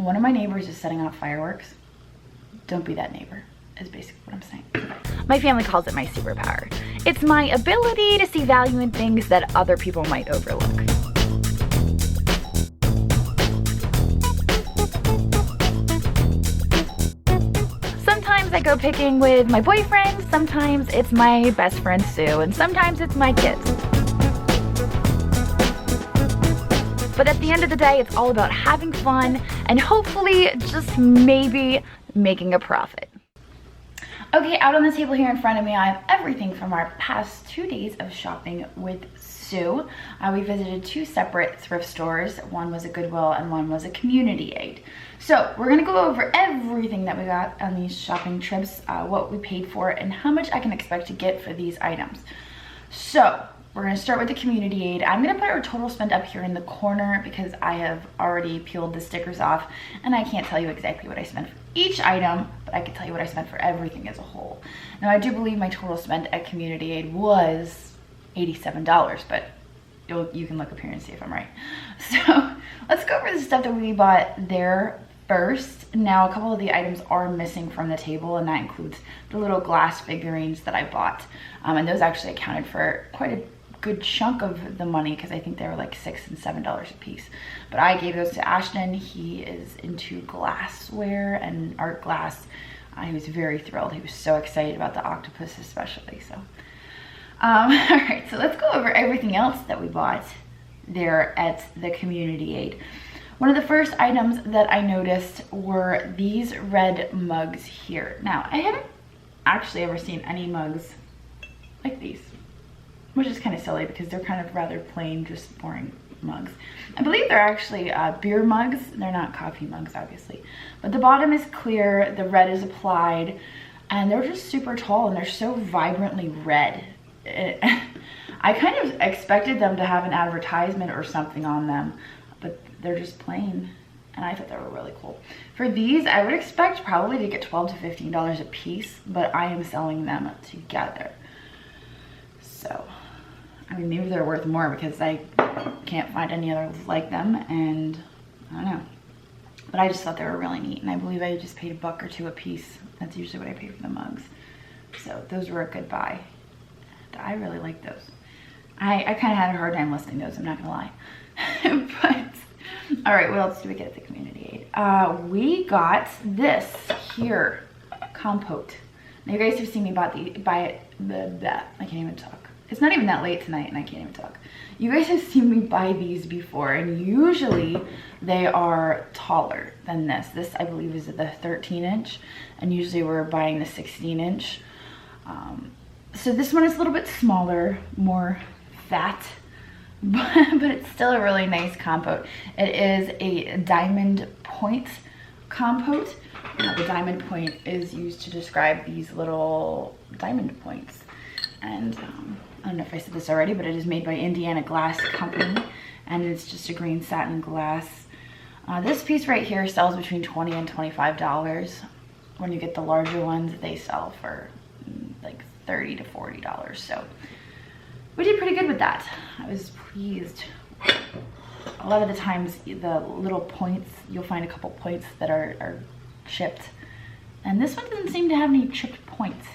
one of my neighbors is setting off fireworks. Don't be that neighbor, is basically what I'm saying. My family calls it my superpower. It's my ability to see value in things that other people might overlook. Sometimes I go picking with my boyfriend, sometimes it's my best friend Sue, and sometimes it's my kids. But at the end of the day, it's all about having fun and hopefully just maybe making a profit. Okay, out on the table here in front of me, I have everything from our past 2 days of shopping with Sue. We visited 2 separate thrift stores. One was a Goodwill and one was a community aid. So we're gonna go over everything that we got on these shopping trips, what we paid for, and how much I can expect to get for these items. So we're gonna start with the community aid. I'm gonna put our total spend up here in the corner because I have already peeled the stickers off and I can't tell you exactly what I spent for each item, but I can tell you what I spent for everything as a whole. Now I do believe my total spend at community aid was $87, but you can look up here and see if I'm right. So let's go over the stuff that we bought there first. Now a couple of the items are missing from the table, and that includes the little glass figurines that I bought. And those actually accounted for quite a good chunk of the money because I think they were like $6 and $7 a piece. But I gave those to Ashton. He is into glassware and art glass. He was very thrilled. He was so excited about the octopus especially. So all right, so let's go over everything else that we bought there at the community aid. One of the first items that I noticed were these red mugs here. Now, I haven't actually ever seen any mugs like these, which is kind of silly because they're kind of rather plain, just boring mugs. I believe they're actually beer mugs. They're not coffee mugs, obviously. But the bottom is clear, the red is applied, and they're just super tall and they're so vibrantly red. I kind of expected them to have an advertisement or something on them, but they're just plain, and I thought they were really cool. For these, I would expect probably to get $12 to $15 a piece, but I am selling them together. So, I mean, maybe they're worth more because I can't find any others like them, and I don't know. But I just thought they were really neat, and I believe I just paid $1 or $2 a piece. That's usually what I pay for the mugs. So those were a good buy. And I really like those. I kind of had a hard time listing those, I'm not gonna lie. But, all right, what else did we get at the community aid? We got this here, compote. Now you guys have seen me buy it, I can't even talk. It's not even that late tonight and I can't even talk. You guys have seen me buy these before, and usually they are taller than this. This, I believe, is the 13-inch, and usually we're buying the 16-inch. So this one is a little bit smaller, more fat, but it's still a really nice compote. It is a diamond point compote. The diamond point is used to describe these little diamond points. And I don't know if I said this already, but it is made by Indiana Glass Company, and it's just a green satin glass. This piece right here sells between $20 and $25. When you get the larger ones, they sell for like $30 to $40. So we did pretty good with that. I was pleased. A lot of the times, the little points, you'll find a couple points that are chipped, and this one doesn't seem to have any chipped points.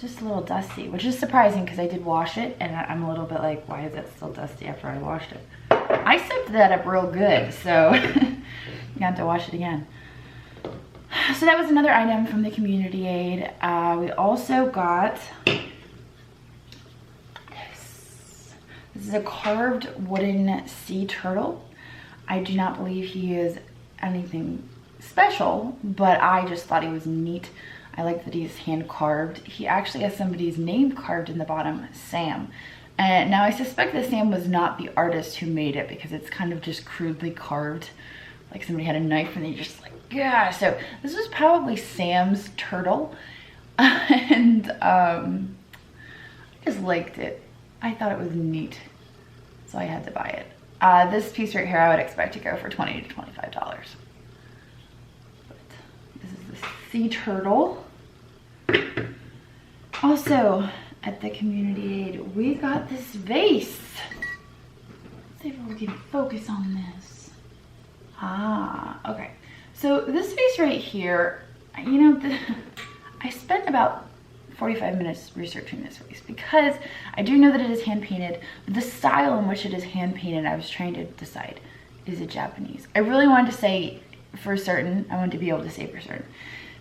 Just a little dusty, which is surprising because I did wash it, and I'm a little bit like, why is it still dusty after I washed it? I soaked that up real good, so you got to wash it again. So that was another item from the community aid. We also got this. This is a carved wooden sea turtle. I do not believe he is anything special, but I just thought he was neat. I like that he's hand carved. He actually has somebody's name carved in the bottom, Sam. And now I suspect that Sam was not the artist who made it because it's kind of just crudely carved. Like somebody had a knife and they just like, yeah. So this was probably Sam's turtle. And I just liked it. I thought it was neat. So I had to buy it. This piece right here I would expect to go for $20 to $25. Sea turtle. Also at the community aid, we got this vase. Let's see if we can focus on this. Okay. So this vase right here, you know, I spent about 45 minutes researching this vase because I do know that it is hand painted, but the style in which it is hand painted, I was trying to decide, is it Japanese? I really wanted to say for certain, I wanted to be able to say for certain,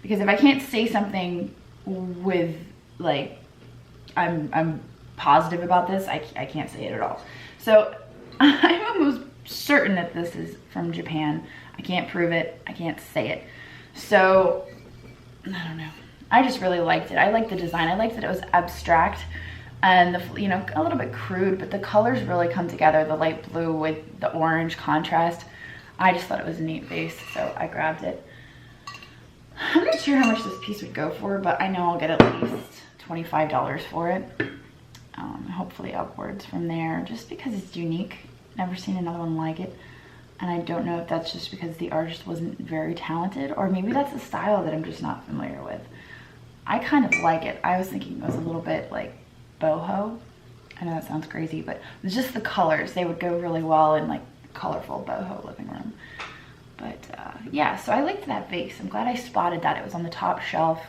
because if I can't say something with like, I'm positive about this, I can't say it at all. So I'm almost certain that this is from Japan. I can't prove it, I can't say it. So, I don't know. I just really liked it. I liked the design. I liked that it was abstract and, you know, a little bit crude, but the colors really come together. The light blue with the orange contrast. I just thought it was a neat vase, so I grabbed it. I'm not sure how much this piece would go for, but I know I'll get at least $25 for it. Hopefully upwards from there, just because it's unique. Never seen another one like it. And I don't know if that's just because the artist wasn't very talented, or maybe that's a style that I'm just not familiar with. I kind of like it. I was thinking it was a little bit like boho. I know that sounds crazy, but just the colors, they would go really well in like colorful boho living room. But yeah, so I liked that vase. I'm glad I spotted that. It was on the top shelf,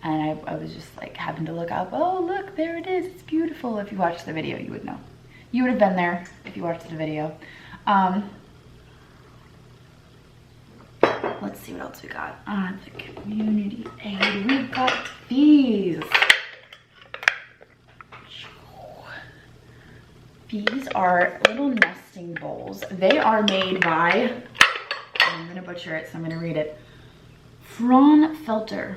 and I was just like having to look up, oh look, there it is, it's beautiful. If you watched the video, you would know. You would have been there if you watched the video. Let's see what else we got on the community aid. We've got these. These are little nesting bowls. They are made by, I'm gonna butcher it, so I'm gonna read it. Fraunfelter,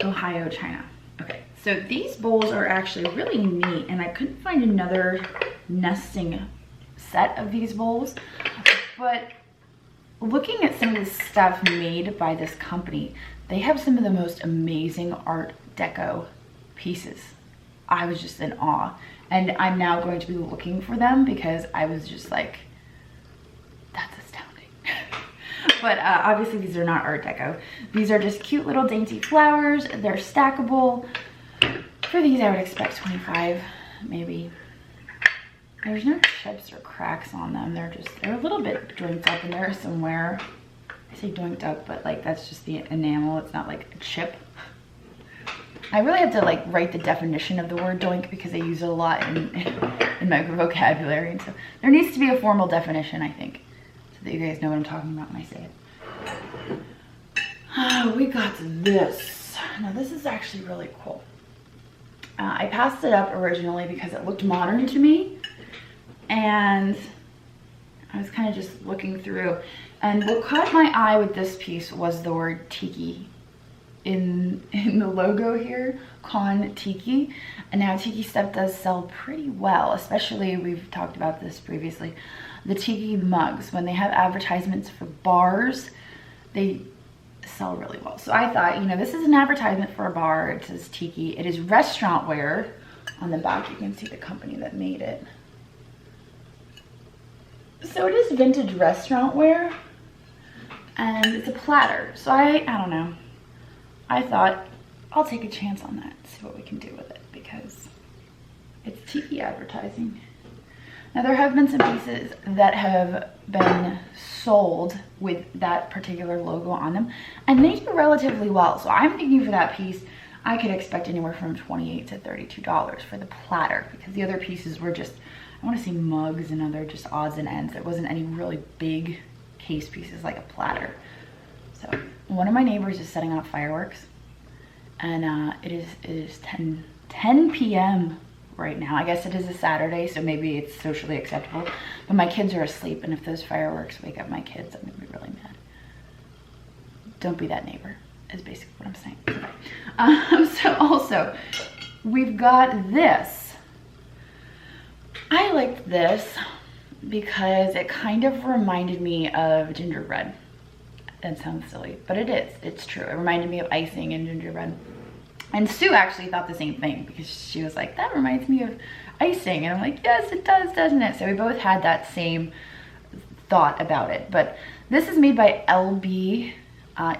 Ohio, China. Okay, so these bowls are actually really neat, and I couldn't find another nesting set of these bowls, but looking at some of the stuff made by this company, they have some of the most amazing Art Deco pieces. I was just in awe, and I'm now going to be looking for them because I was just like, that's astounding. But obviously these are not Art Deco. These are just cute little dainty flowers. They're stackable. For these I would expect 25, maybe. There's no chips or cracks on them. They're a little bit doinked up in there somewhere. I say doinked up, but like that's just the enamel. It's not like a chip. I really have to like write the definition of the word doink because I use it a lot in my vocabulary. And so there needs to be a formal definition, I think, so that you guys know what I'm talking about when I say it. We got this. Now this is actually really cool. I passed it up originally because it looked modern to me. And I was kind of just looking through, and what caught my eye with this piece was the word tiki in the logo here, Con Tiki. And now tiki stuff does sell pretty well, especially, we've talked about this previously, the tiki mugs. When they have advertisements for bars, they sell really well. So I thought, you know, this is an advertisement for a bar. It says tiki. It is restaurant wear. On the back you can see the company that made it. So it is vintage restaurant wear, and it's a platter. So I don't know. I thought I'll take a chance on that, see what we can do with it, because it's tiki advertising. Now there have been some pieces that have been sold with that particular logo on them, and they do relatively well. So I'm thinking for that piece, I could expect anywhere from $28 to $32 for the platter, because the other pieces were just, I want to see mugs and other just odds and ends. There wasn't any really big case pieces like a platter. So one of my neighbors is setting off fireworks, and it is 10 p.m. right now. I guess it is a Saturday, so maybe it's socially acceptable. But my kids are asleep, and if those fireworks wake up my kids, I'm gonna be really mad. Don't be that neighbor, is basically what I'm saying. So also, we've got this. I liked this because it kind of reminded me of gingerbread. That sounds silly, but it is. It's true. It reminded me of icing and gingerbread. And Sue actually thought the same thing, because she was like, that reminds me of icing. And I'm like, yes, it does, doesn't it? So we both had that same thought about it. But this is made by LB,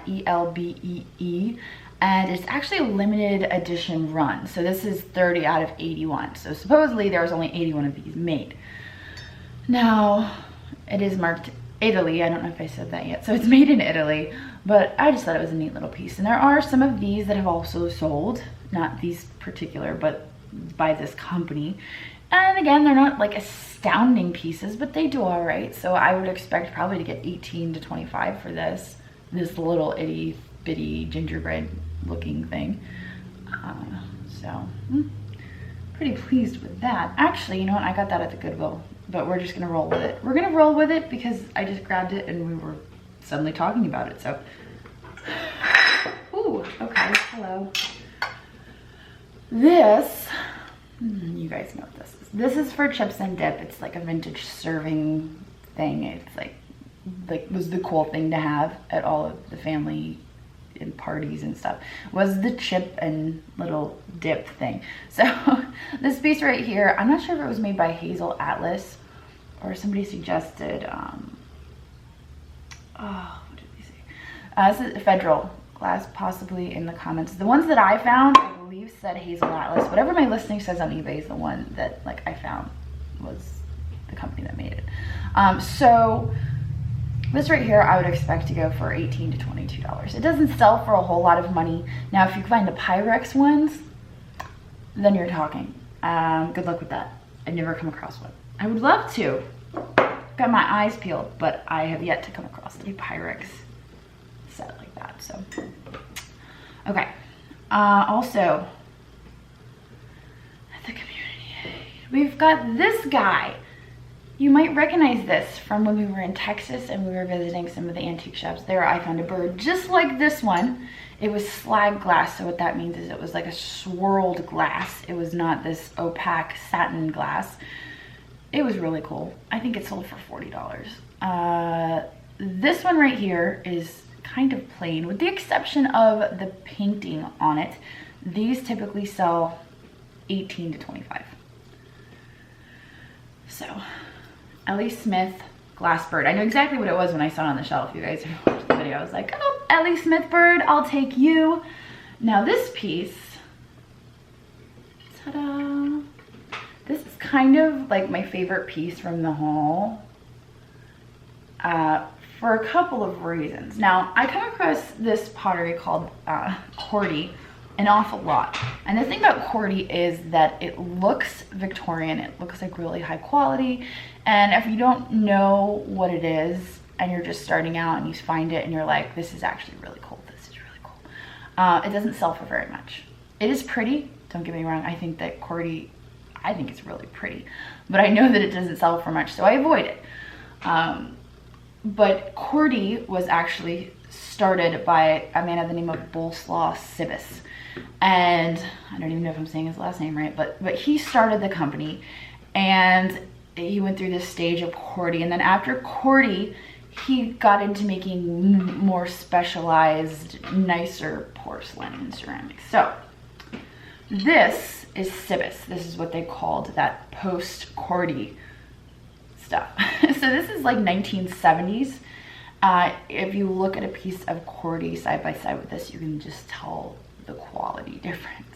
E-L-B-E-E. And it's actually a limited edition run. So this is 30 out of 81. So supposedly there was only 81 of these made. Now, it is marked Italy. I don't know if I said that yet. So it's made in Italy, but I just thought it was a neat little piece. And there are some of these that have also sold, not these particular, but by this company. And again, they're not like astounding pieces, but they do all right. So I would expect probably to get 18 to 25 for this little itty bitty gingerbread looking thing. Pretty pleased with that. Actually, you know what? I got that at the Goodwill, but we're just gonna roll with it. We're gonna roll with it because I just grabbed it and we were suddenly talking about it, so. Ooh, okay, hello. This, you guys know what this is. This is for chips and dip. It's like a vintage serving thing. It's like was the cool thing to have at all of the family in parties and stuff, was the chip and little dip thing. So this piece right here, I'm not sure if it was made by Hazel Atlas or somebody suggested, what did they say? This is Federal glass, possibly in the comments. The ones that I found, I believe said Hazel Atlas. Whatever my listing says on eBay is the one that like I found was the company that made it. So this right here, I would expect to go for $18 to $22. It doesn't sell for a whole lot of money. Now, if you find the Pyrex ones, then you're talking. Good luck with that. I've never come across one. I would love to. Got my eyes peeled, but I have yet to come across a Pyrex set like that, so. Okay, also, at the community, we've got this guy. You might recognize this from when we were in Texas and we were visiting some of the antique shops. There I found a bird just like this one. It was slag glass, so what that means is it was like a swirled glass. It was not this opaque satin glass. It was really cool. I think it sold for $40. This one right here is kind of plain, with the exception of the painting on it. These typically sell 18 to 25. So, Ellie Smith glass bird. I know exactly what it was when I saw it on the shelf. You guys who watched the video, I was like, oh, Ellie Smith bird, I'll take you. Now this piece, ta-da. This is kind of like my favorite piece from the haul for a couple of reasons. Now, I come across this pottery called Cordy an awful lot. And the thing about Cordy is that it looks Victorian. It looks like really high quality. And if you don't know what it is and you're just starting out and you find it and you're like, this is actually really cool. This is really cool. It doesn't sell for very much. It is pretty. Don't get me wrong. I think that Cordy, I think it's really pretty, but I know that it doesn't sell for much, so I avoid it. But Cordy was actually started by a man by the name of Bolslaw Sibis. And I don't even know if I'm saying his last name right, but he started the company and he went through this stage of Cordy. And then after Cordy, he got into making more specialized, nicer porcelain and ceramics. So this is Sibis. This is what they called that post-Cordy stuff. So this is like 1970s. If you look at a piece of Cordy side by side with this, you can just tell the quality difference.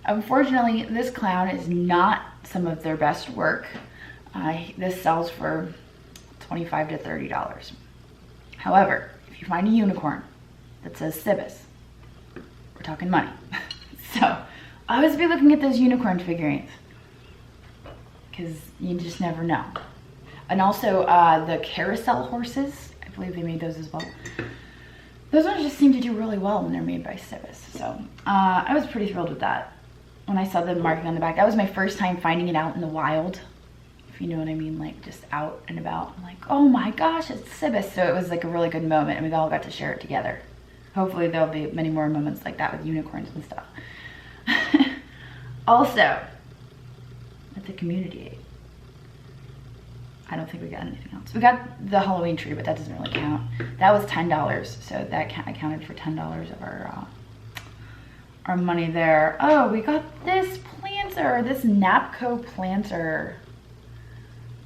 Unfortunately, this clown is not some of their best work. This sells for $25 to $30. However, if you find a unicorn that says Sibis, we're talking money. So always be looking at those unicorn figurines because you just never know. And also the carousel horses, I believe they made those as well. Those ones just seem to do really well when they're made by Sibis. So I was pretty thrilled with that. When I saw the marking on the back, that was my first time finding it out in the wild. If you know what I mean, like just out and about. I'm like, oh my gosh, it's Sibis. So it was like a really good moment and we all got to share it together. Hopefully there'll be many more moments like that with unicorns and stuff. Also, at the community aid, I don't think we got anything else. We got the Halloween tree, but that doesn't really count. That was $10, so that accounted for $10 of our money there. Oh, we got this planter, this Napco planter.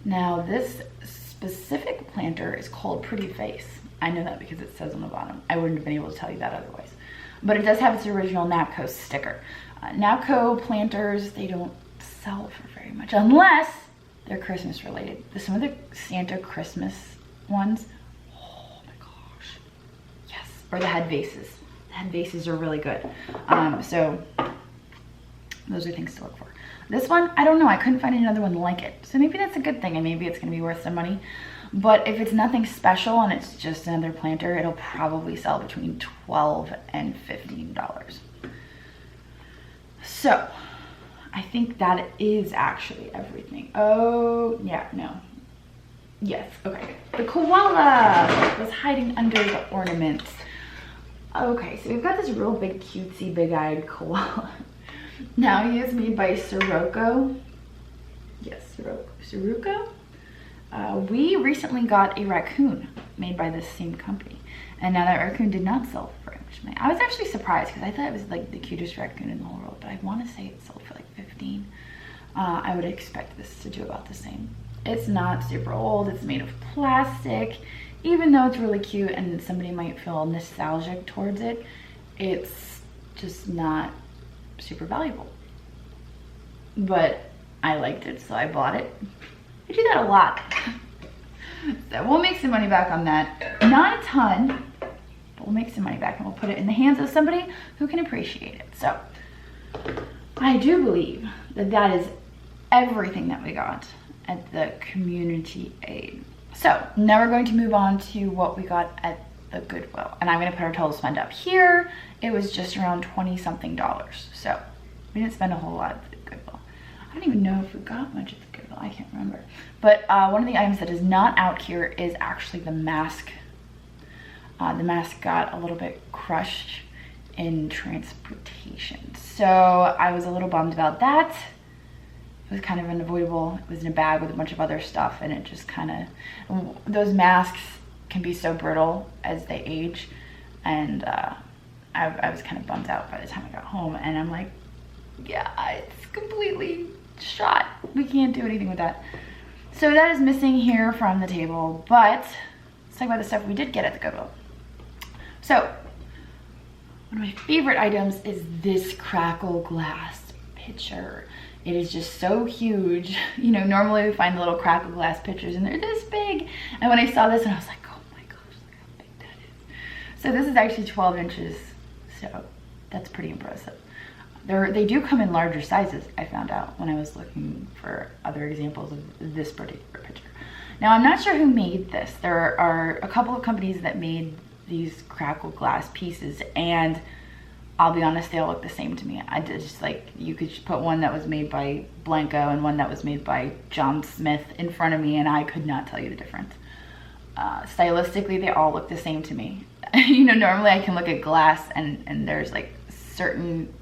Now, this specific planter is called Pretty Face. I know that because it says on the bottom. I wouldn't have been able to tell you that otherwise. But it does have its original Napco sticker. Napco planters, they don't sell for very much unless they're Christmas related. Some of the Santa Christmas ones. Oh my gosh. Yes. Or the head vases. The head vases are really good. So those are things to look for. This one, I don't know. I couldn't find another one like it. So maybe that's a good thing, and maybe it's going to be worth some money. But if it's nothing special and it's just another planter, it'll probably sell between $12 and $15. So I think that is actually everything. Oh, yeah, no. Yes, okay. The koala was hiding under the ornaments. Okay, so we've got this real big, cutesy, big-eyed koala. Now he is made by Sirocco. Yes, Sirocco. We recently got a raccoon made by this same company. And now that raccoon did not sell for very much money. I was actually surprised because I thought it was like the cutest raccoon in the whole world, but I want to say it sold for like 15. I would expect this to do about the same. It's not super old. It's made of plastic. Even though it's really cute and somebody might feel nostalgic towards it, it's just not super valuable. But I liked it, so I bought it. I do that a lot. So we'll make some money back on that. Not a ton, but we'll make some money back and we'll put it in the hands of somebody who can appreciate it. So I do believe that that is everything that we got at the community aid. So now we're going to move on to what we got at the Goodwill. And I'm gonna put our total spend up here. It was just around $20-something. So we didn't spend a whole lot at the Goodwill. I don't even know if we got much at the Goodwill, I can't remember. But one of the items that is not out here is actually the mask. The mask got a little bit crushed in transportation. So I was a little bummed about that. It was kind of unavoidable. It was in a bag with a bunch of other stuff, and it just kind of, those masks can be so brittle as they age. And I was kind of bummed out by the time I got home, and I'm like, yeah, it's completely shot. We can't do anything with that. So that is missing here from the table, but let's talk about the stuff we did get at the Goodwill. So one of my favorite items is this crackle glass pitcher. It is just so huge. You know, normally we find the little crackle glass pitchers and they're this big. And when I saw this, and I was like, oh my gosh, look how big that is. So this is actually 12 inches. So that's pretty impressive. They do come in larger sizes, I found out when I was looking for other examples of this particular pitcher. Now, I'm not sure who made this. There are a couple of companies that made these crackle glass pieces, and I'll be honest, they all look the same to me. I just, like, you could just put one that was made by Blanco and one that was made by John Smith in front of me, and I could not tell you the difference. Stylistically, they all look the same to me. You know, normally I can look at glass and there's like certain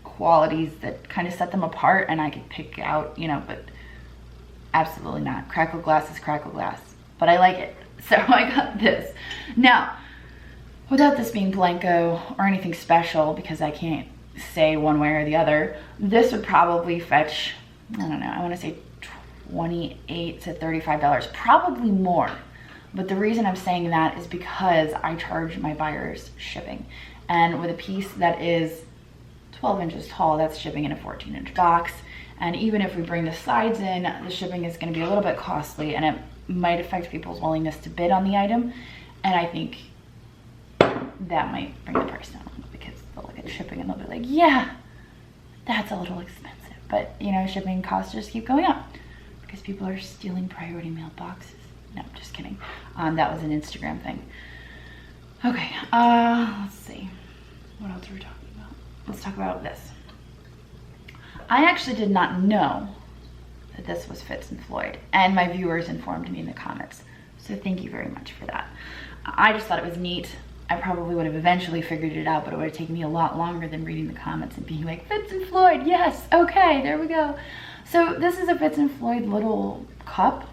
qualities that kind of set them apart and I could pick out, you know, but absolutely not. Crackle glass is crackle glass, but I like it. So I got this. Now, without this being Blanco or anything special, because I can't say one way or the other, this would probably fetch, I don't know, I want to say $28 to $35, probably more. But the reason I'm saying that is because I charge my buyers shipping. And with a piece that is 12 inches tall, that's shipping in a 14-inch box. And even if we bring the sides in, the shipping is going to be a little bit costly, and it might affect people's willingness to bid on the item. And I think that might bring the price down, because they'll look at shipping and they'll be like, yeah, that's a little expensive. But, you know, shipping costs just keep going up because people are stealing priority mail boxes. No, just kidding. That was an Instagram thing. Okay, let's see. What else are we talking about? Let's talk about this. I actually did not know that this was Fitz and Floyd, and my viewers informed me in the comments. So thank you very much for that. I just thought it was neat. I probably would have eventually figured it out, but it would have taken me a lot longer than reading the comments and being like, Fitz and Floyd, yes, okay, there we go. So this is a Fitz and Floyd little cup,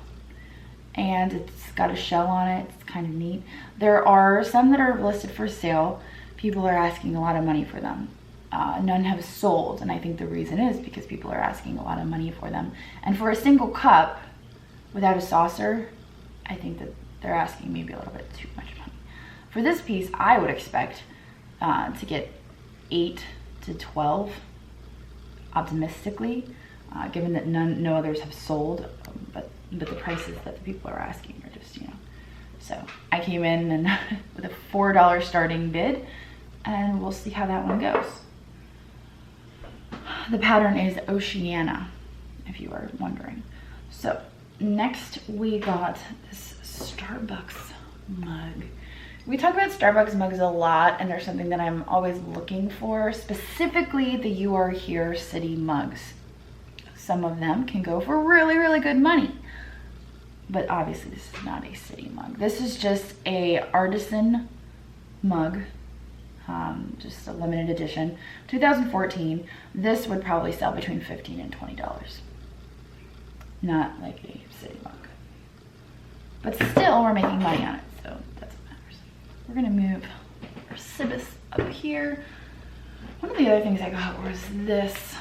and it's got a shell on it. It's kind of neat. There are some that are listed for sale. People are asking a lot of money for them. None have sold, and I think the reason is because people are asking a lot of money for them. And for a single cup without a saucer, I think that they're asking maybe a little bit too much money. For this piece, I would expect to get 8 to 12, optimistically, given that no others have sold, but the prices that the people are asking are just, you know, So I came in and with a $4 starting bid, and we'll see how that one goes. The pattern is Oceana, if you are wondering. So next we got this Starbucks mug. We talk about Starbucks mugs a lot, and they're something that I'm always looking for, specifically the You Are Here City mugs. Some of them can go for really, really good money, but obviously this is not a city mug. This is just a artisan mug, just a limited edition, 2014. This would probably sell between $15 and $20. Not like a city mug, but still we're making money on it, so that's what matters. We're gonna move our Cibus up here. One of the other things I got was this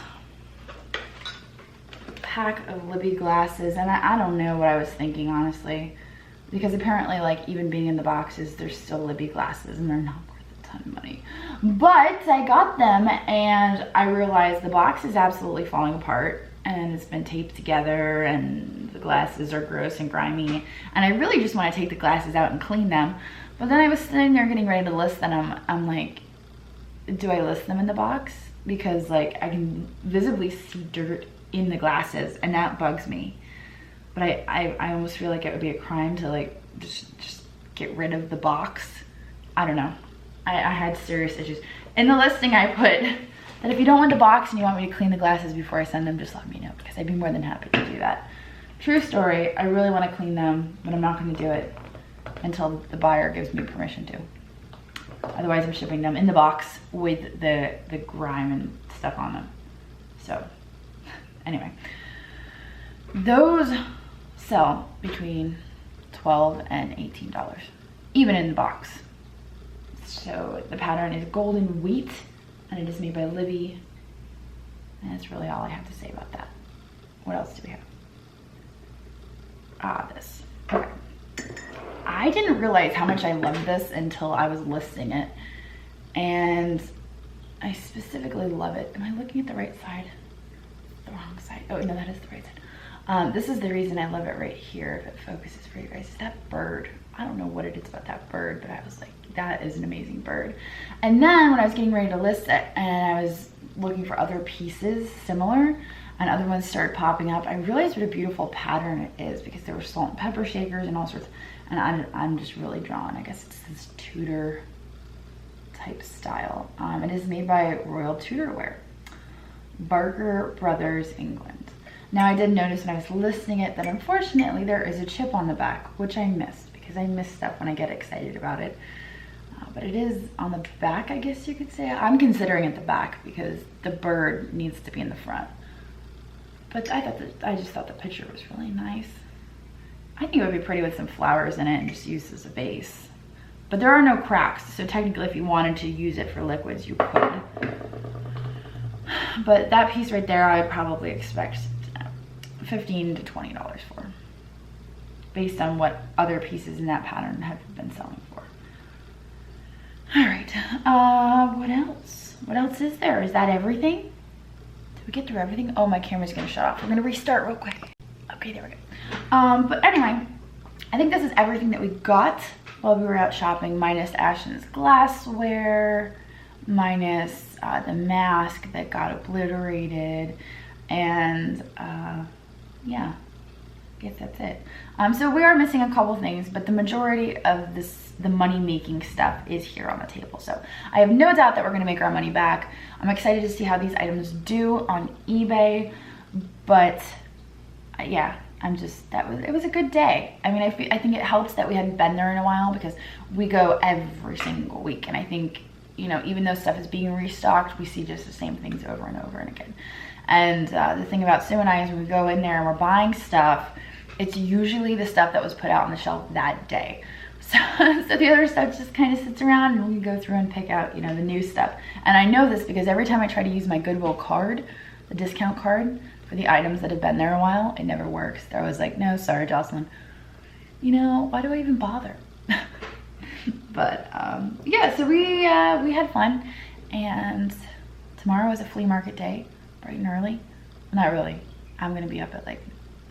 pack of Lippy glasses, and I don't know what I was thinking, honestly, because apparently, like, even being in the boxes, there's still Lippy glasses and they're not worth a ton of money. But I got them and I realized the box is absolutely falling apart and it's been taped together and the glasses are gross and grimy, and I really just want to take the glasses out and clean them. But then I was sitting there getting ready to list them. I'm like, do I list them in the box? Because, like, I can visibly see dirt in the glasses and that bugs me. But I almost feel like it would be a crime to, like, just get rid of the box. I don't know. I had serious issues. In the listing I put that if you don't want the box and you want me to clean the glasses before I send them, just let me know, because I'd be more than happy to do that. True story, I really want to clean them, but I'm not going to do it until the buyer gives me permission to. Otherwise I'm shipping them in the box with the grime and stuff on them. So anyway, those sell between $12 and $18, even in the box. So the pattern is golden wheat, and it is made by Lippy, and that's really all I have to say about that. What else do we have? Ah, this. Okay. I didn't realize how much I loved this until I was listing it, and I specifically love it. Am I looking at the right side? The wrong side. Oh no, that is the right side. This is the reason I love it right here, if it focuses for you guys. Is that bird. I don't know what it is about that bird, but I was like, that is an amazing bird. And then when I was getting ready to list it and I was looking for other pieces similar and other ones started popping up, I realized what a beautiful pattern it is, because there were salt and pepper shakers and all sorts, and I'm just really drawn. I guess it's this Tudor type style. It is made by Royal Tudorware, Barker Brothers, England. Now I did notice when I was listing it that unfortunately there is a chip on the back, which I missed, because I miss stuff when I get excited about it. But it is on the back, I guess you could say. I'm considering it the back because the bird needs to be in the front. But I just thought the picture was really nice. I think it would be pretty with some flowers in it and just used as a base. But there are no cracks, so technically if you wanted to use it for liquids, you could. But that piece right there, I would probably expect $15 to $20 for, based on what other pieces in that pattern have been selling for. All right, what else? What else is there? Is that everything? Did we get through everything? Oh, my camera's gonna shut off. We're gonna restart real quick. Okay, there we go. But anyway, I think this is everything that we got while we were out shopping, minus Ashton's glassware, minus the mask that got obliterated, and yeah, I guess that's it. So we are missing a couple things, but the majority of the money-making stuff is here on the table. So I have no doubt that we're gonna make our money back. I'm excited to see how these items do on eBay, but yeah, it was a good day. I mean, I think it helps that we hadn't been there in a while, because we go every single week, and I think, you know, even though stuff is being restocked, we see just the same things over and over and again. And the thing about Sue and I is when we go in there and we're buying stuff, it's usually the stuff that was put out on the shelf that day. So the other stuff just kind of sits around and we go through and pick out, you know, the new stuff. And I know this because every time I try to use my Goodwill card, the discount card, for the items that have been there a while, it never works. They're always like, no, sorry, Jocelyn. You know, why do I even bother? But yeah, so we had fun, and tomorrow is a flea market day, bright and early. Not really. I'm gonna be up at like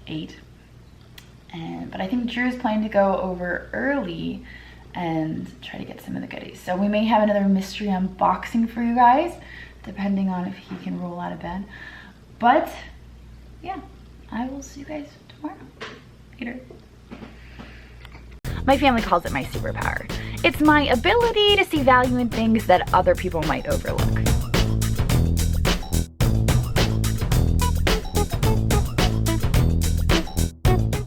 8, But I think Drew's planning to go over early and try to get some of the goodies. So we may have another mystery unboxing for you guys, depending on if he can roll out of bed. But yeah, I will see you guys tomorrow. Later. My family calls it my superpower. It's my ability to see value in things that other people might overlook.